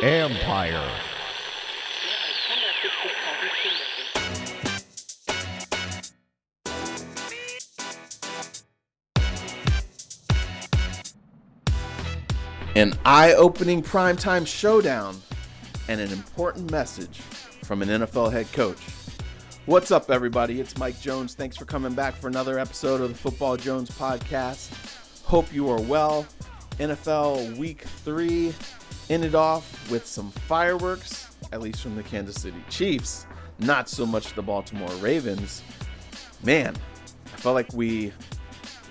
Empire. An eye-opening primetime showdown and an important message from an NFL head coach. What's up, everybody? It's Mike Jones. Thanks for coming back for another episode of the Football Jones podcast. Hope you are well. NFL Week 3 ended off with some fireworks, at least from the Kansas City Chiefs. Not so much the Baltimore Ravens. Man, I felt like we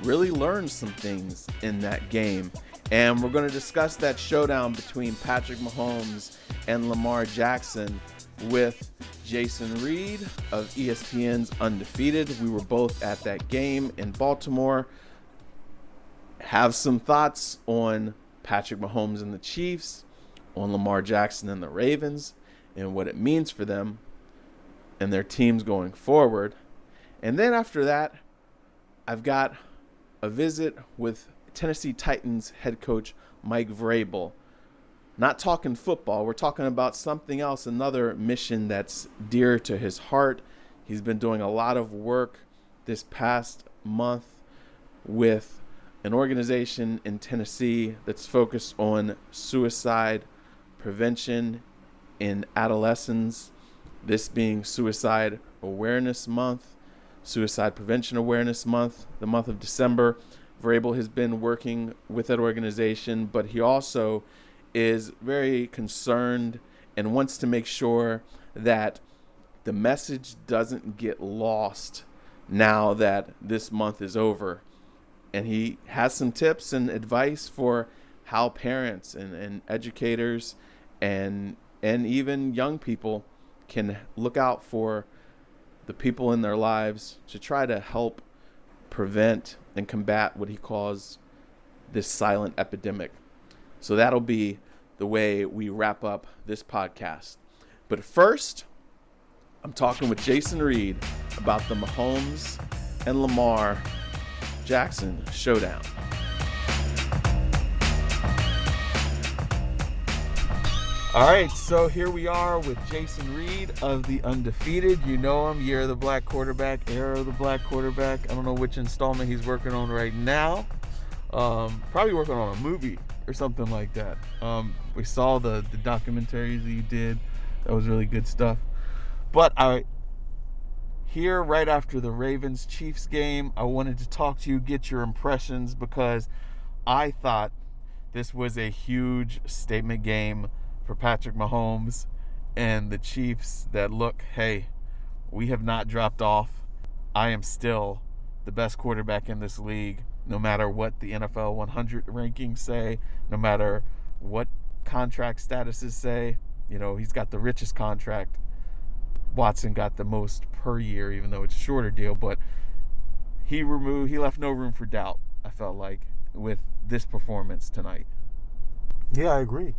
really learned some things in that game. And we're going to discuss that showdown between Patrick Mahomes and Lamar Jackson with Jason Reid of ESPN's Undefeated. We were both at that game in Baltimore. Have some thoughts on Patrick Mahomes and the Chiefs, on Lamar Jackson and the Ravens, and what it means for them and their teams going forward. And then after that, I've got a visit with Tennessee Titans head coach Mike Vrabel. Not talking football, we're talking about something else, another mission that's dear to his heart. He's been doing a lot of work this past month with an organization in Tennessee that's focused on suicide prevention in adolescents, this being Suicide Awareness Month, Suicide Prevention Awareness Month, the month of December. Vrabel has been working with that organization, but he also is very concerned and wants to make sure that the message doesn't get lost now that this month is over. And he has some tips and advice for how parents and educators and even young people can look out for the people in their lives to try to help prevent and combat what he calls this silent epidemic. So that'll be the way we wrap up this podcast. But first, I'm talking with Jason Reid about the Mahomes and Lamar Jackson showdown. All right, so here we are with Jason Reid of the Undefeated. You know him, Year of the Black Quarterback, Era of the Black Quarterback. I don't know which installment he's working on right now. Probably working on a movie or something like that. We saw the documentaries that you did. That was really good stuff. But here right after the Ravens-Chiefs game, I wanted to talk to you, get your impressions, because I thought this was a huge statement game for Patrick Mahomes and the Chiefs that look, hey, we have not dropped off. I am still the best quarterback in this league, no matter what the NFL 100 rankings say, no matter what contract statuses say. You know, he's got the richest contract. Watson got the most per year, even though it's a shorter deal, but he left no room for doubt, I felt like, with this performance tonight. Yeah, I agree.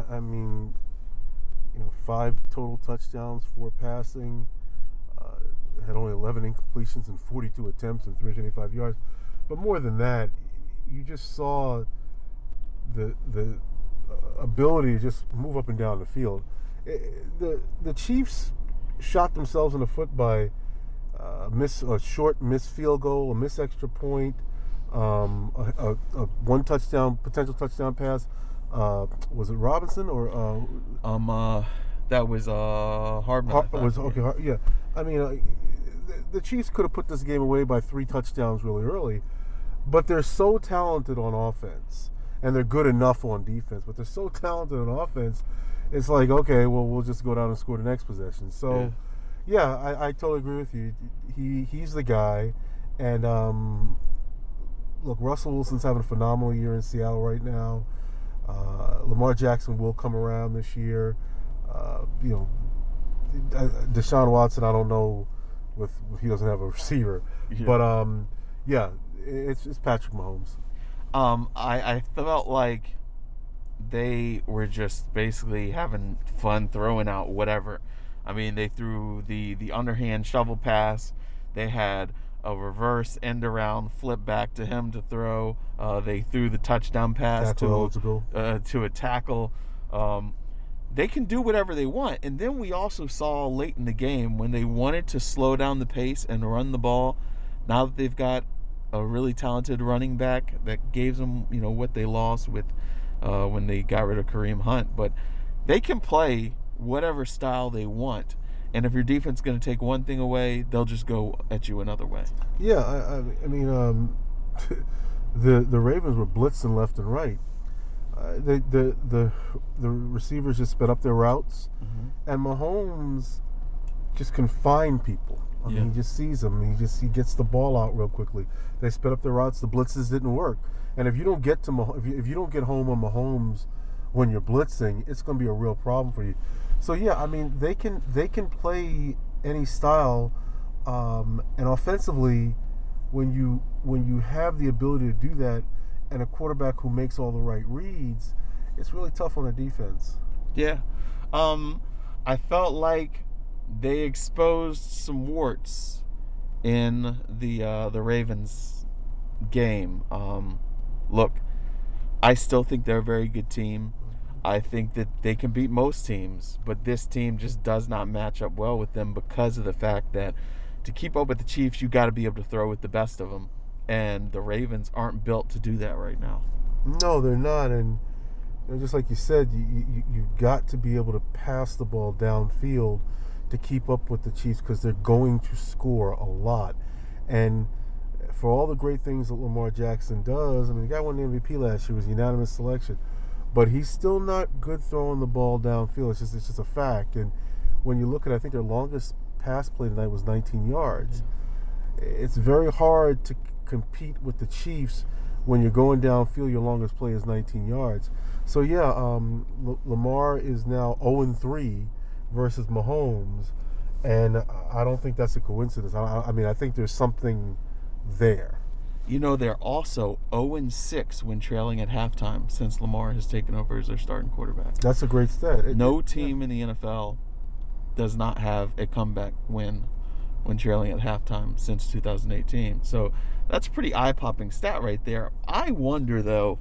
I mean, 5 total touchdowns, 4 passing, had only 11 incompletions and 42 attempts and 385 yards. But more than that, you just saw the ability to just move up and down the field. The Chiefs shot themselves in the foot by a short missed field goal, a missed extra point, a one potential touchdown pass. Was it Robinson or that was Hardman. Yeah. I mean, the Chiefs could have put this game away by 3 touchdowns really early, but they're so talented on offense, and they're good enough on defense. But they're so talented on offense, it's like, okay, well, we'll just go down and score the next possession. So, yeah, I totally agree with you. He's the guy, and look, Russell Wilson's having a phenomenal year in Seattle right now. Lamar Jackson will come around this year. Deshaun Watson, I don't know if he doesn't have a receiver. Yeah. But, it's Patrick Mahomes. I felt like they were just basically having fun throwing out whatever. I mean, they threw the underhand shovel pass. They had a reverse end around, flip back to him to throw. They threw the touchdown pass to a tackle. They can do whatever they want. And then we also saw late in the game when they wanted to slow down the pace and run the ball. Now that they've got a really talented running back that gave them, what they lost with when they got rid of Kareem Hunt. But they can play whatever style they want. And if your defense is going to take one thing away, they'll just go at you another way. Yeah, I mean, the Ravens were blitzing left and right. The receivers just sped up their routes, and Mahomes just can find people. I mean, he just sees them. He gets the ball out real quickly. They sped up their routes. The blitzes didn't work. And if you don't get if you don't get home on Mahomes when you're blitzing, it's going to be a real problem for you. So yeah, I mean, they can play any style, and offensively, when you have the ability to do that, and a quarterback who makes all the right reads, it's really tough on the defense. Yeah, I felt like they exposed some warts in the Ravens game. Look, I still think they're a very good team. I think that they can beat most teams, but this team just does not match up well with them because of the fact that to keep up with the Chiefs, you got to be able to throw with the best of them, and the Ravens aren't built to do that right now. No, they're not, and just like you said, you've got to be able to pass the ball downfield to keep up with the Chiefs because they're going to score a lot. And for all the great things that Lamar Jackson does, I mean, the guy won the MVP last year, was a unanimous selection, but he's still not good throwing the ball downfield. It's just a fact. And when you look at, I think their longest pass play tonight was 19 yards. It's very hard to compete with the Chiefs when you're going downfield. Your longest play is 19 yards. So yeah, Lamar is now 0-3 versus Mahomes, and I don't think that's a coincidence. I mean, I think there's something there. They're also 0-6 when trailing at halftime since Lamar has taken over as their starting quarterback. That's a great stat. No team in the NFL does not have a comeback win when trailing at halftime since 2018. So that's a pretty eye-popping stat right there. I wonder, though,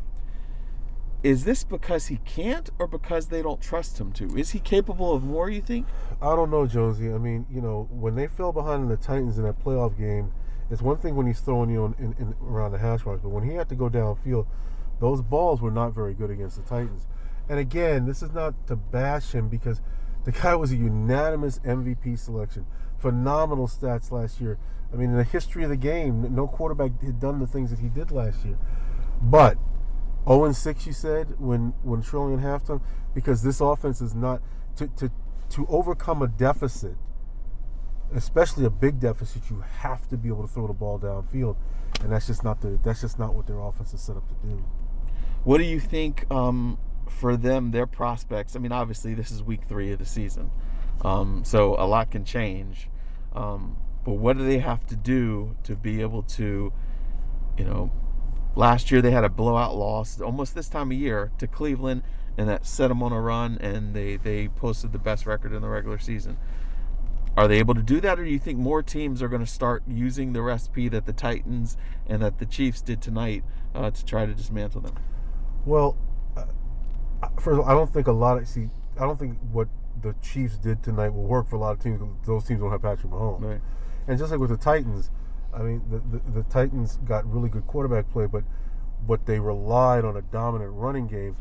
is this because he can't or because they don't trust him to? Is he capable of more, you think? I don't know, Jonesy. I mean, when they fell behind the Titans in that playoff game, it's one thing when he's throwing you in around the hash marks, but when he had to go downfield, those balls were not very good against the Titans. And again, this is not to bash him because the guy was a unanimous MVP selection. Phenomenal stats last year. I mean, in the history of the game, no quarterback had done the things that he did last year. But 0-6, you said, when trailing at halftime, because this offense is not to overcome a deficit, especially a big deficit. You have to be able to throw the ball downfield, and that's just not what their offense is set up to do. What do you think for them, their prospects? I mean, obviously this is week 3 of the season, so a lot can change. But what do they have to do to be able to, last year they had a blowout loss almost this time of year to Cleveland, and that set them on a run, and they posted the best record in the regular season. Are they able to do that, or do you think more teams are going to start using the recipe that the Titans and that the Chiefs did tonight to try to dismantle them? Well, first of all, I don't think what the Chiefs did tonight will work for a lot of teams. Those teams don't have Patrick Mahomes. Right. And just like with the Titans, I mean, the Titans got really good quarterback play, but they relied on a dominant running game.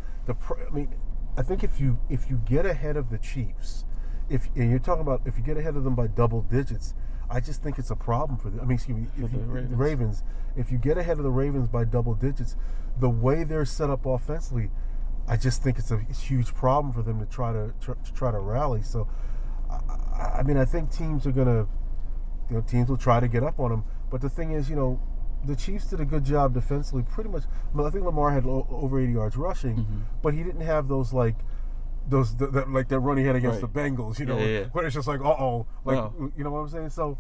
I think if you get ahead of the Chiefs, and you're talking about if you get ahead of them by double digits, I just think it's a problem for them. I mean, excuse me, the Ravens. If you get ahead of the Ravens by double digits, the way they're set up offensively, I just think it's a huge problem for them to try to rally. So, I mean, I think teams will try to get up on them. But the thing is, the Chiefs did a good job defensively, pretty much. I think Lamar had over 80 yards rushing, but he didn't have those that run he had against the Bengals, where it's just like, you know what I'm saying? So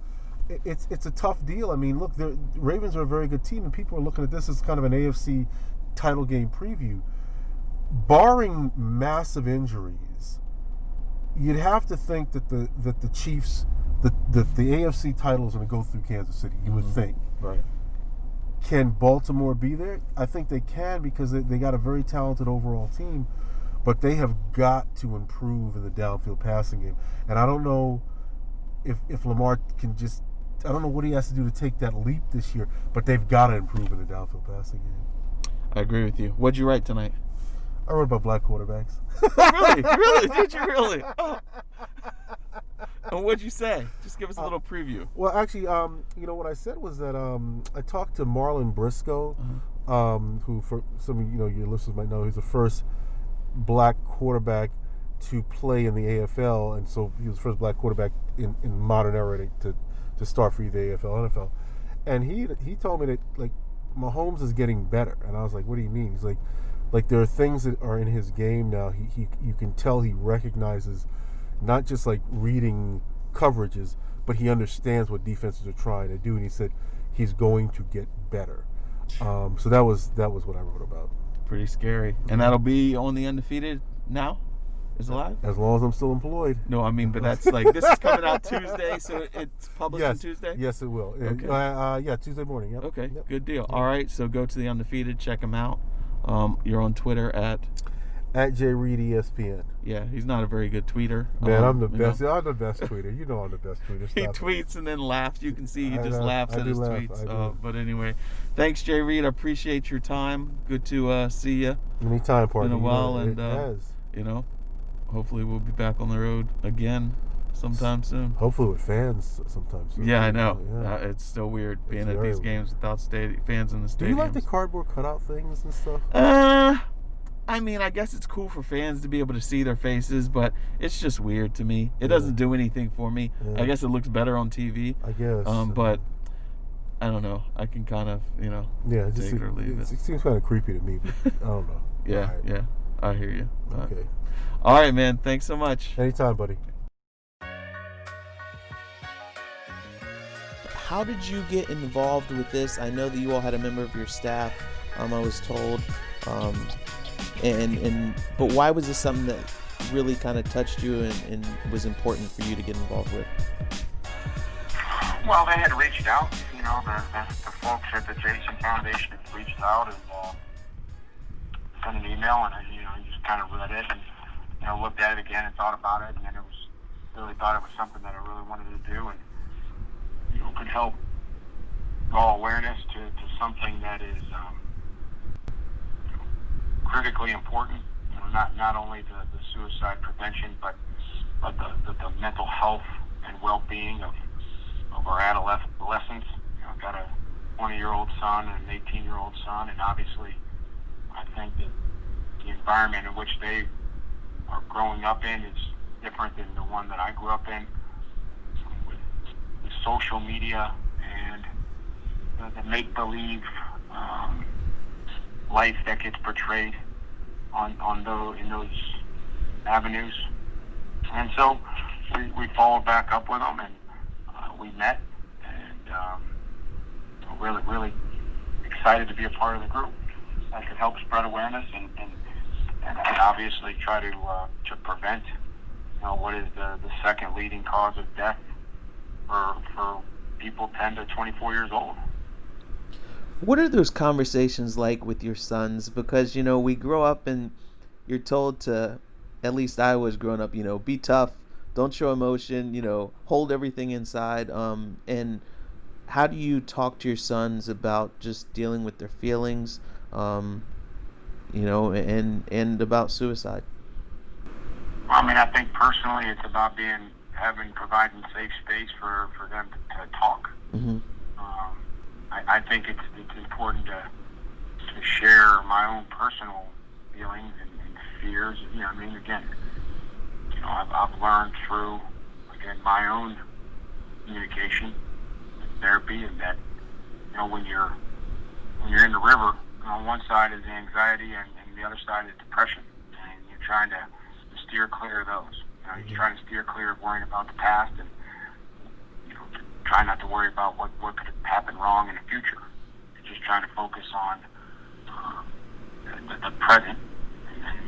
it's a tough deal. I mean, look, the Ravens are a very good team, and people are looking at this as kind of an AFC title game preview. Barring massive injuries, you'd have to think that the the AFC title is going to go through Kansas City. You would think. Right. Can Baltimore be there? I think they can because they got a very talented overall team, but they have got to improve in the downfield passing game. And I don't know if Lamar can just, I don't know what he has to do to take that leap this year, but they've got to improve in the downfield passing game. I agree with you. What'd you write tonight? I wrote about black quarterbacks. Really? Really? Did you really? Oh. And what'd you say? Just give us a little preview. Well, actually, what I said was that I talked to Marlon Briscoe, who, for some of your listeners might know, he's the first black quarterback to play in the AFL, and so he was the first black quarterback in modern era to start for either AFL or NFL. And he told me that, like, Mahomes is getting better, and I was like, what do you mean? He's like there are things that are in his game now. You can tell he recognizes, not just like reading coverages, but he understands what defenses are trying to do, and he said he's going to get better. So that was what I wrote about. Pretty scary. And that'll be on the Undefeated now? Is it live? As long as I'm still employed. No, I mean, but that's like, this is coming out Tuesday, so it's published on Tuesday? Yes, it will. Okay. Tuesday morning. Yep. Okay, Yep. Good deal. All right, so go to the Undefeated, check him out. You're on Twitter at J Reid ESPN. Yeah, he's not a very good tweeter. Man, I'm the best. I'm the best tweeter. You know I'm the best tweeter. He tweets and then laughs. You can see he just know. laughs at his tweets. But anyway, thanks, J Reid. I appreciate your time. Good to see you. Anytime, partner. Been a while, it has. Hopefully we'll be back on the road again sometime soon. Hopefully with fans sometime soon. Yeah, I know. Yeah. It's still weird being at these games without fans in the stadium. Do you like the cardboard cutout things and stuff? I mean, I guess it's cool for fans to be able to see their faces, but it's just weird to me. It doesn't do anything for me. Yeah. I guess it looks better on TV. I guess. But I don't know. I can kind of, take it or leave it. It seems kind of creepy to me, but I don't know. Yeah, yeah. I hear you. Okay. All right, man. Thanks so much. Anytime, buddy. How did you get involved with this? I know that you all had a member of your staff, I was told. But why was this something that really kind of touched you and was important for you to get involved with? Well, they had reached out. The folks at the Jason Foundation had reached out and sent an email, and I just kind of read it and looked at it again and thought about it, and then really thought it was something that I really wanted to do, and could help draw awareness to something that is critically important. Not only the suicide prevention, but the mental health and well-being of our adolescents. I've got a 20-year-old son and an 18-year-old son, and obviously I think that the environment in which they are growing up in is different than the one that I grew up in, with social media and the make-believe life that gets portrayed in those avenues. And so we followed back up with them, and we met, and really excited to be a part of the group that could help spread awareness and obviously try to prevent what is the second leading cause of death for people 10 to 24 years old. What are those conversations like with your sons? Because, we grow up and you're told to, at least I was growing up, be tough, don't show emotion, hold everything inside. And how do you talk to your sons about just dealing with their feelings, and about suicide? I mean, I think personally it's about providing safe space for them to talk. Mm-hmm. I think it's important to share my own personal feelings and fears. I've learned through, again, my own communication and therapy, and that when you're in the river, on one side is anxiety and the other side is depression, and you're trying to steer clear of those. You're trying to steer clear of worrying about the past, and try not to worry about what could happen wrong in the future. You're just trying to focus on the present. And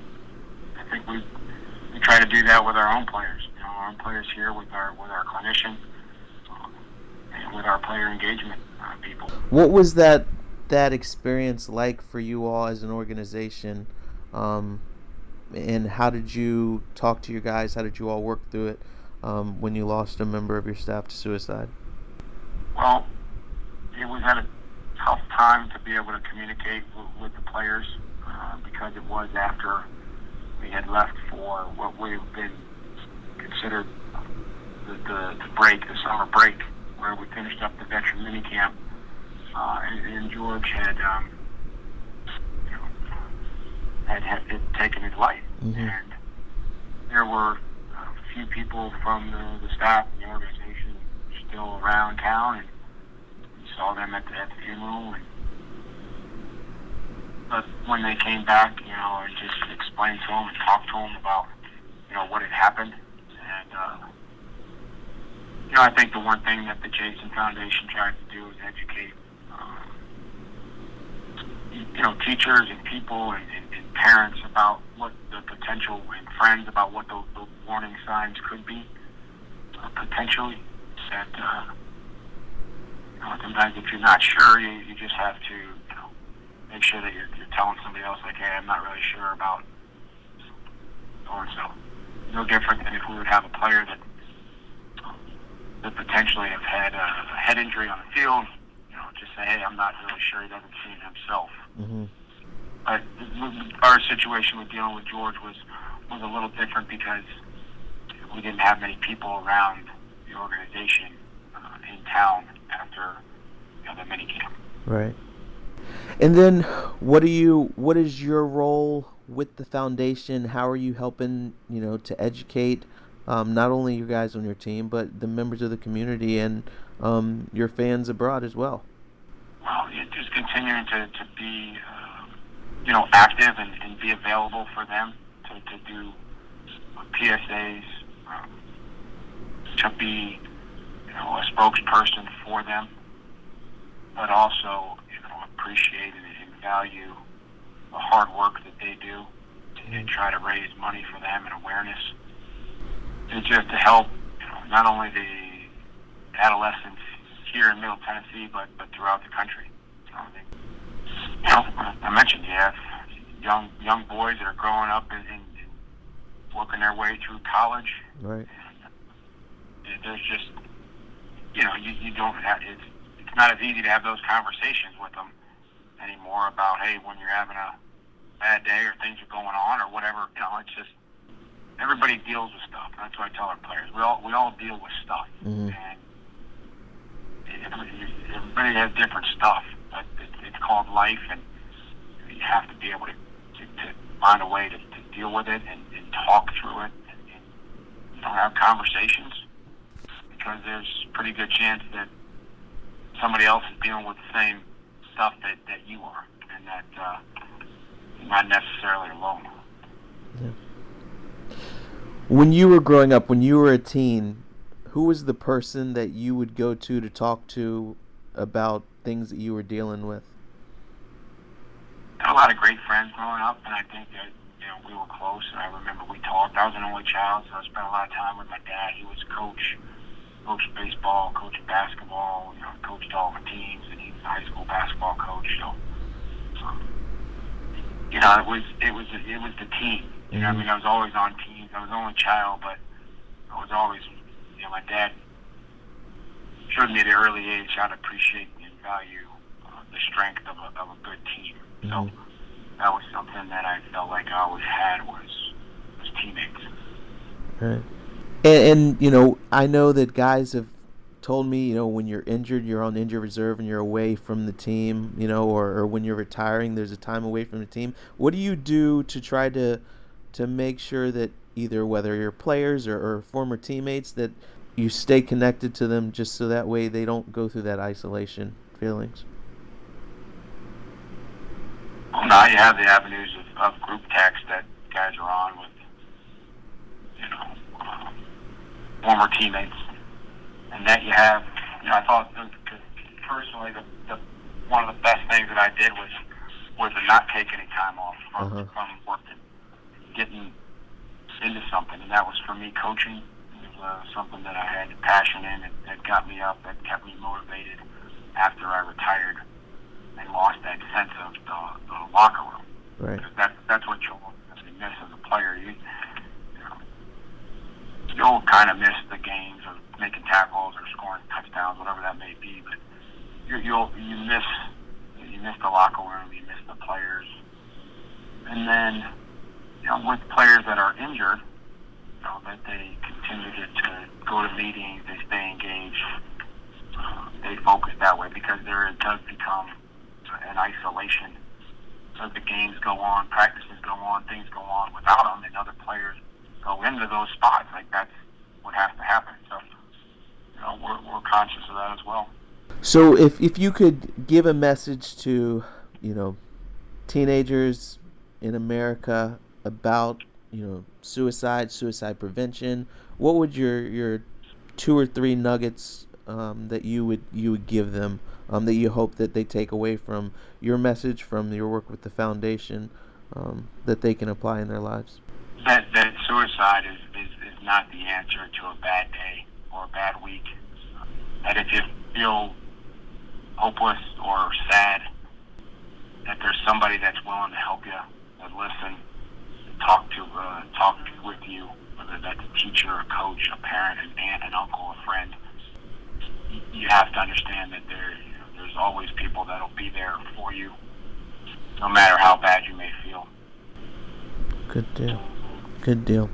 I think we try to do that with our own players. Our own players here with our clinician, with our player engagement people. What was that experience like for you all as an organization? And how did you talk to your guys? How did you all work through it when you lost a member of your staff to suicide? Well, it was at a tough time to be able to communicate with the players because it was after we had left for what would have been considered the break, the summer break, where we finished up the veteran minicamp, and George had had taken his life. Mm-hmm. And there were a few people from the staff and the organization still around town, and we saw them at the funeral. But when they came back, I just explained to them and talked to them about, what had happened. And, I think the one thing that the Jason Foundation tried to do is educate, teachers and people and parents about what the potential, and friends about what the warning signs could be, potentially. That, sometimes if you're not sure, you just have to, make sure that you're telling somebody else, like, hey, I'm not really sure about so-and-so. No different than if we would have a player that potentially have had a head injury on the field, just say, hey, I'm not really sure, he doesn't see it himself. Mm-hmm. But our situation with dealing with George was a little different because we didn't have many people around the organization in town after the minicamp. Right. And then what is your role with the foundation? How are you helping, to educate not only you guys on your team, but the members of the community and your fans abroad as well? Well, just continuing to be, active and be available for them to do PSAs, to be, a spokesperson for them, but also, appreciate and value the hard work that they do and try to raise money for them and awareness. And just to help, not only the adolescents here in Middle Tennessee, but throughout the country. I mentioned you have young boys that are growing up and working their way through college. Right. And there's just, you don't have, it's not as easy to have those conversations with them anymore about, hey, when you're having a bad day or things are going on or whatever, it's just, everybody deals with stuff. That's what I tell our players. We all deal with stuff. Mm-hmm. And everybody has different stuff. But it's called life, and you have to be able to find a way to deal with it and talk through it and have conversations, because there's a pretty good chance that somebody else is dealing with the same stuff that you are, and that you're not necessarily alone. Yeah. When you were growing up, when you were a teen, who was the person that you would go to talk to about things that you were dealing with? I had a lot of great friends growing up, and I think that we were close, and I remember we talked. I was an only child, so I spent a lot of time with my dad. He was coached baseball, coached basketball, coached all my teams, and he was a high school basketball coach. So, it was the team. Mm-hmm. I was always on teams. I was the only child, but I was always, my dad showed me at an early age how to appreciate and value the strength of a good team. Mm-hmm. So that was something that I felt like I always had was teammates. Right. And I know that guys have told me, when you're injured, you're on injured reserve and you're away from the team, or when you're retiring, there's a time away from the team. What do you do to try to make sure that either whether you're players or former teammates, that you stay connected to them, just so that way they don't go through that isolation feelings? Well, now you have the avenues of group text that guys are on with, former teammates, and that you have. I thought personally the one of the best things that I did was to not take any time off from working, getting into something, and that was for me coaching. something that I had passion in, that got me up, that kept me motivated after I retired and lost that sense of the locker room. Right. Because that's what you'll miss as a player. You'll kind of miss the games of making tackles or scoring touchdowns, whatever that may be, but you miss the locker room, you miss the players. And then, with players that are injured, that they continue to go to meetings, they stay engaged, they focus that way, because it does become an isolation. So the games go on, practices go on, things go on without them, and other players go into those spots. Like, that's what has to happen. So, we're conscious of that as well. So if you could give a message to, teenagers in America about, suicide prevention, what would your 2 or 3 nuggets that you would give them, that you hope that they take away from your message, from your work with the foundation, that they can apply in their lives? That suicide is not the answer to a bad day or a bad week. That if you feel hopeless or sad, that there's somebody that's willing to help you, that listen, talk with you, whether that's a teacher, a coach, a parent, an aunt, an uncle, a friend. You have to understand that there's always people that'll be there for you, no matter how bad you may feel. Good deal.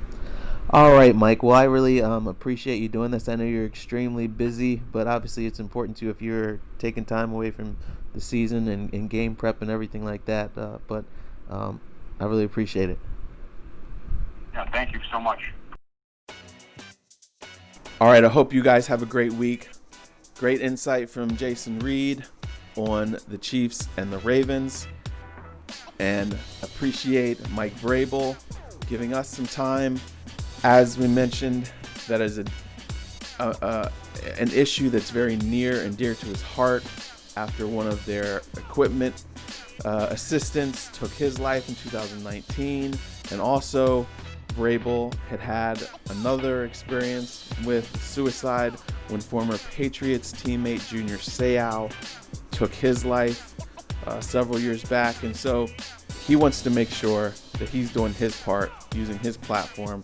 All right, Mike. Well, I really appreciate you doing this. I know you're extremely busy, but obviously it's important too if you're taking time away from the season and game prep and everything like that. But I really appreciate it. Yeah, thank you so much. All right, I hope you guys have a great week. Great insight from Jason Reid on the Chiefs and the Ravens. And appreciate Mike Vrabel giving us some time. As we mentioned, that is an issue that's very near and dear to his heart after one of their equipment assistants took his life in 2019. And also, Vrabel had another experience with suicide when former Patriots teammate Junior Seau took his life several years back. And so he wants to make sure that he's doing his part, using his platform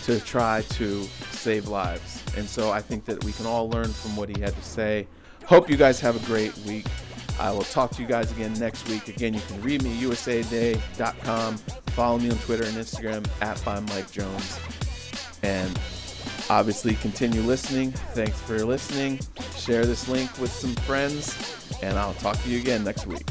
to try to save lives. And so I think that we can all learn from what he had to say. Hope you guys have a great week. I will talk to you guys again next week. Again, you can read me at usatoday.com. Follow me on Twitter and Instagram @ByMikeJones. And obviously continue listening. Thanks for listening. Share this link with some friends. And I'll talk to you again next week.